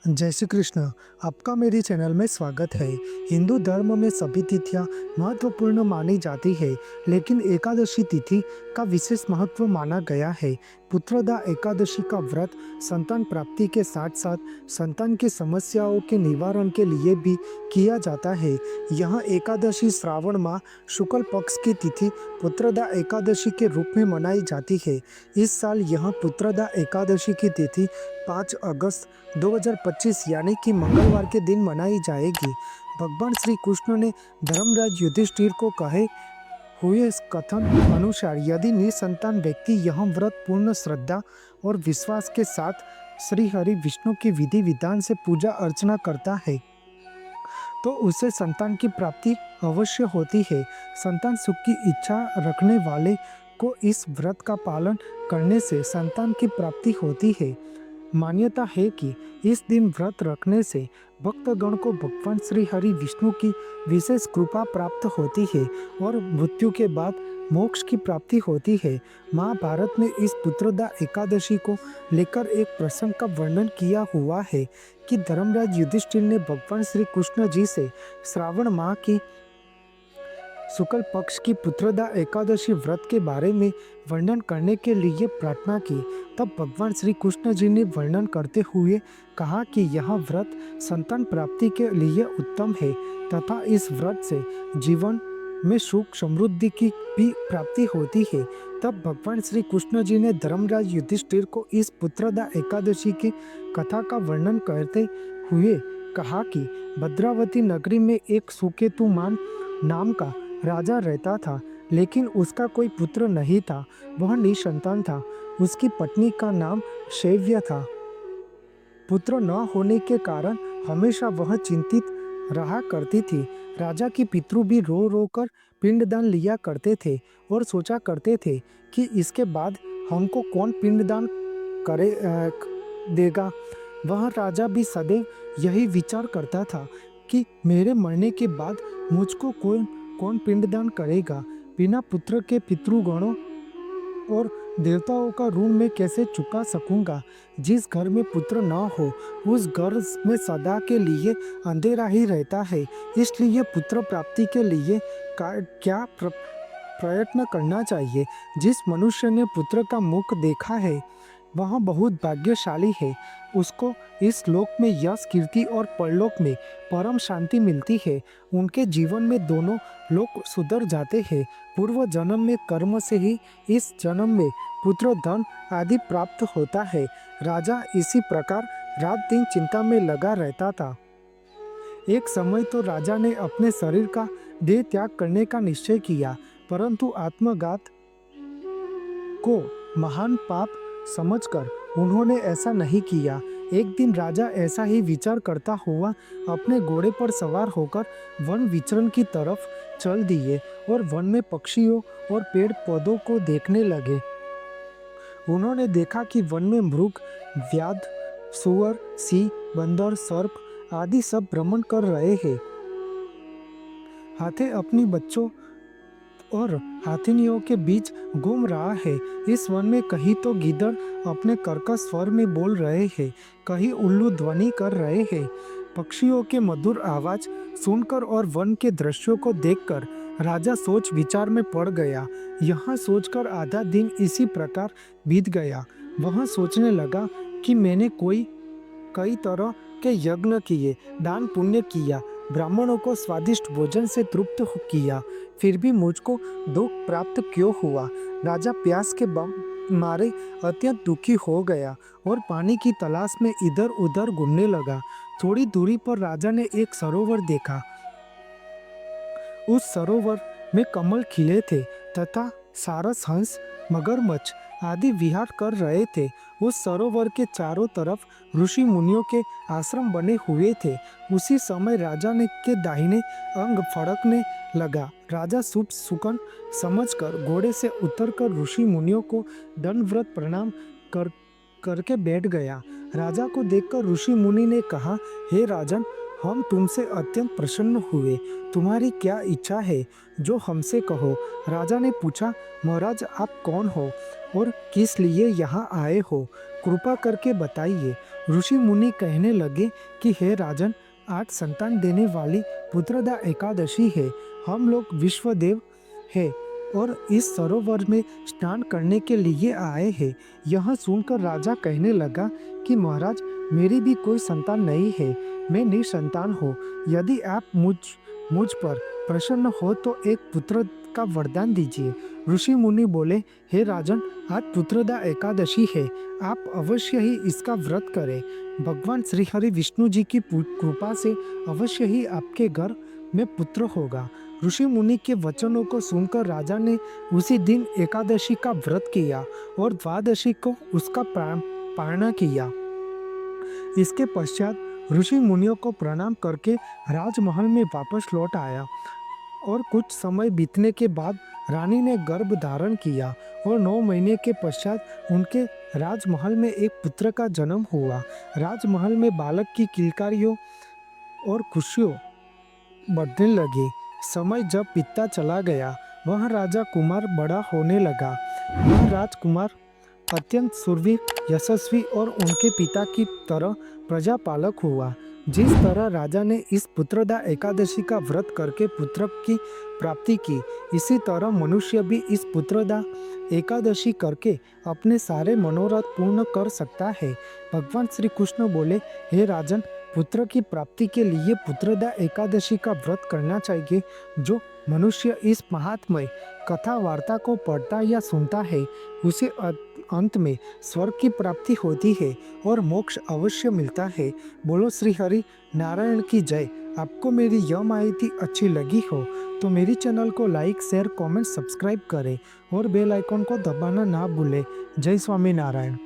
जय श्री कृष्ण। आपका मेरे चैनल में स्वागत है। हिंदू धर्म में सभी तिथियां महत्वपूर्ण मानी जाती है, लेकिन एकादशी तिथि का विशेष महत्व माना गया है। पुत्रदा एकादशी का व्रत संतान प्राप्ति के साथ साथ संतान की समस्याओं के निवारण के लिए भी किया जाता है। यह एकादशी श्रावण माह शुक्ल पक्ष की तिथि पुत्रदा एकादशी के रूप में मनाई जाती है। इस साल यह पुत्रदा एकादशी की तिथि 5 अगस्त 2025 यानी कि मंगलवार के दिन मनाई जाएगी। भगवान श्री कृष्ण ने धर्मराज युधिष्ठिर को कहे हुए इस कथन अनुसार यदि निसंतान व्यक्ति यह व्रत पूर्ण श्रद्धा और विश्वास के साथ श्री हरि विष्णु की विधि विधान से पूजा अर्चना करता है तो उसे संतान की प्राप्ति अवश्य होती है। संतान सुख की इच्छा रखने वाले को इस व्रत का पालन करने से संतान की प्राप्ति होती है। मान्यता है कि इस दिन व्रत रखने से भक्तगण को भगवान श्री हरि विष्णु की विशेष कृपा प्राप्त होती है और मृत्यु के बाद मोक्ष की प्राप्ति होती है। महाभारत में इस पुत्रदा एकादशी को लेकर एक प्रसंग का वर्णन किया हुआ है कि धर्मराज युधिष्ठिर ने भगवान श्री कृष्ण जी से श्रावण माह की शुक्ल पक्ष की पुत्रदा एकादशी व्रत के बारे में वर्णन करने के लिए प्रार्थना की। तब भगवान श्री कृष्ण जी ने वर्णन करते हुए कहा कि यह व्रत संतान प्राप्ति के लिए उत्तम है तथा इस व्रत से जीवन में सुख समृद्धि की भी प्राप्ति होती है। तब भगवान श्री कृष्ण जी ने धर्मराज युधिष्ठिर को इस पुत्रदा एकादशी की कथा का वर्णन करते हुए कहा कि भद्रावती नगरी में एक सुकेतुमान नाम का राजा रहता था, लेकिन उसका कोई पुत्र नहीं था। वह निसंतान था। उसकी पत्नी का नाम शैव्य था। पुत्र न होने के कारण हमेशा वह चिंतित रहा करती थी। राजा की पितृ भी रो रो कर पिंडदान लिया करते थे और सोचा करते थे कि इसके बाद हमको कौन पिंडदान देगा। वह राजा भी सदैव यही विचार करता था कि मेरे मरने के बाद मुझको कौन पिंडदान करेगा। बिना पुत्र के पितृगणों और देवताओं का ऋण मैं कैसे चुका सकूंगा। जिस घर में पुत्र न हो उस घर में सदा के लिए अंधेरा ही रहता है। इसलिए पुत्र प्राप्ति के लिए क्या प्रयत्न करना चाहिए। जिस मनुष्य ने पुत्र का मुख देखा है वह बहुत भाग्यशाली है। उसको इस लोक में यश कीर्ति और परलोक में परम शांति मिलती है। उनके जीवन में दोनों लोक सुधर जाते हैं। पूर्व जन्म में कर्म से ही इस जन्म में पुत्र धन आदि प्राप्त होता है। राजा इसी प्रकार रात दिन चिंता में लगा रहता था। एक समय तो राजा ने अपने शरीर का देह त्याग करने का निश्चय किया, परंतु आत्मघात को महान पाप समझकर उन्होंने ऐसा नहीं किया। एक दिन राजा ऐसा ही विचार करता हुआ अपने घोड़े पर सवार होकर वन विचरण की तरफ चल दिए और वन में पक्षियों और पेड़ पौधों को देखने लगे। उन्होंने देखा कि वन में मृग, व्याध, सुअर, सिंह, बंदर, सर्प आदि सब भ्रमण कर रहे हैं। हाथी अपनी बच्चों और हाथिनियों के बीच घूम रहा है। इस वन में कहीं तो गिद्ध अपने कर्कश स्वर में बोल रहे हैं, कहीं उल्लू ध्वनि कर रहे हैं। पक्षियों के मधुर आवाज सुनकर और वन के दृश्यों को देखकर राजा सोच विचार में पड़ गया। यह सोचकर आधा दिन इसी प्रकार बीत गया। वह सोचने लगा कि मैंने कई तरह के यज्ञ किए, दान पुण्य किया, ब्राह्मणों को स्वादिष्ट भोजन से तृप्त किया, फिर भी मुझको दुख प्राप्त क्यों हुआ। राजा प्यास के मारे अत्यंत दुखी हो गया और पानी की तलाश में इधर उधर घूमने लगा। थोड़ी दूरी पर राजा ने एक सरोवर देखा। उस सरोवर में कमल खिले थे तथा सारस, हंस, मगरमच्छ आदि विहार कर रहे थे। उस सरोवर के चारों तरफ ऋषि मुनियों के आश्रम बने हुए थे। उसी समय राजा ने के दाहिने अंग फड़कने लगा। राजा शुभ सुकन समझकर घोड़े से उतरकर ऋषि मुनियों को दंडवत प्रणाम करके बैठ गया। राजा को देखकर ऋषि मुनि ने कहा, हे राजन, हम तुमसे अत्यंत प्रसन्न हुए। तुम्हारी क्या इच्छा है, जो हमसे कहो। राजा ने पूछा, महाराज आप कौन हो और किस लिए यहाँ आए हो? कृपा करके बताइए। ऋषि मुनि कहने लगे कि हे राजन, आज संतान देने वाली पुत्रदा एकादशी है। हम लोग विश्वदेव है और इस सरोवर में स्नान करने के लिए आए हैं। यह सुनकर राजा कहने लगा कि महाराज, मेरी भी कोई संतान नहीं है, मैं निसंतान हूँ। यदि आप मुझ पर प्रसन्न हो तो एक पुत्र का वरदान दीजिए। ऋषि मुनि बोले, हे राजन, आज पुत्रदा एकादशी है, आप अवश्य ही इसका व्रत करें। भगवान श्री हरि विष्णु जी की कृपा से अवश्य ही आपके घर में पुत्र होगा। ऋषि मुनि के वचनों को सुनकर राजा ने उसी दिन एकादशी का व्रत किया और द्वादशी को उसका पारणा किया। इसके पश्चात ऋषि मुनियों को प्रणाम करके राजमहल में वापस लौट आया और कुछ समय बीतने के बाद रानी ने गर्भ धारण किया और 9 महीने के पश्चात उनके राजमहल में एक पुत्र का जन्म हुआ। राजमहल में बालक की किलकारियों और खुशियों बढ़ने लगी। समय जब बीतता चला गया, वह राजा कुमार बड़ा होने लगा। वह राजकुमार अत्यंत शूरवीर, यशस्वी और उनके पिता की तरह प्रजापालक हुआ। जिस तरह राजा ने इस पुत्रदा एकादशी का व्रत करके पुत्र की प्राप्ति की, इसी तरह मनुष्य भी इस पुत्रदा एकादशी करके अपने सारे मनोरथ पूर्ण कर सकता है। भगवान श्री कृष्ण बोले, हे राजन, पुत्र की प्राप्ति के लिए पुत्रदा एकादशी का व्रत करना चाहिए। जो मनुष्य इस महात्मय कथा वार्ता को पढ़ता या सुनता है, उसे अंत में स्वर्ग की प्राप्ति होती है और मोक्ष अवश्य मिलता है। बोलो श्री हरि नारायण की जय। आपको मेरी यह माहिती अच्छी लगी हो तो मेरी चैनल को लाइक, शेयर, कमेंट, सब्सक्राइब करें और बेल आइकन को दबाना ना भूलें। जय स्वामी नारायण।